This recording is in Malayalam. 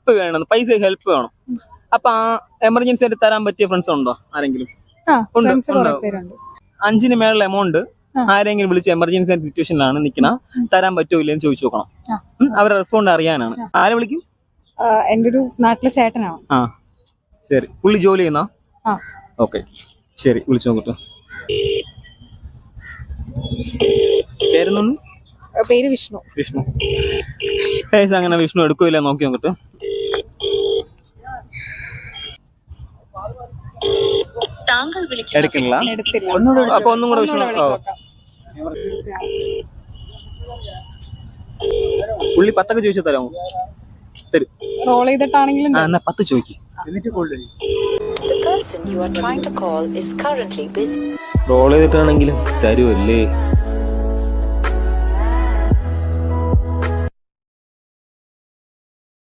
ഹെൽപ്പ് വേണം, പൈസ ഹെൽപ്പ് വേണം. അപ്പൊ ആ എമർജൻസി ആയിട്ട് തരാൻ പറ്റിയ ഫ്രണ്ട്സ് ഉണ്ടോ ആരെങ്കിലും? ഉണ്ട്. 5 മേളിൽ എമൗണ്ട് ആരെങ്കിലും വിളിച്ച് എമർജൻസി സിറ്റുവേഷനിലാണ് നിൽക്കണ, തരാൻ പറ്റുമോ ഇല്ലെന്ന് ചോദിച്ചു നോക്കണം. അവരുടെ റെസ്പോണ്ട് അറിയാനാണ്. ആരെ വിളിക്കും? എന്റെ ഒരു നാട്ടിലെ ചേട്ടനാണ്. ആ ശരി. പുള്ളി ജോലി ചെയ്യുന്ന? ഓക്കെ ശരി, വിളിച്ചു നോക്കട്ടെ. പേരെന്താണ്? പേര് വിഷ്ണു. വിഷ്ണു. അങ്ങനെ വിഷ്ണു എടുക്കൂല, നോക്കി നോക്കട്ടെ. എടുക്കണില്ല. അപ്പൊ ഒന്നും കൂടെ വിഷ്ണു. പുള്ളി 10 ചോദിച്ചു തരാമോ? തരും. റോൾ ചെയ്തിട്ടാണെങ്കിലും എന്നാ 10 ചോദിക്കും. റോൾ ചെയ്തിട്ടാണെങ്കിലും തരുമല്ലേ?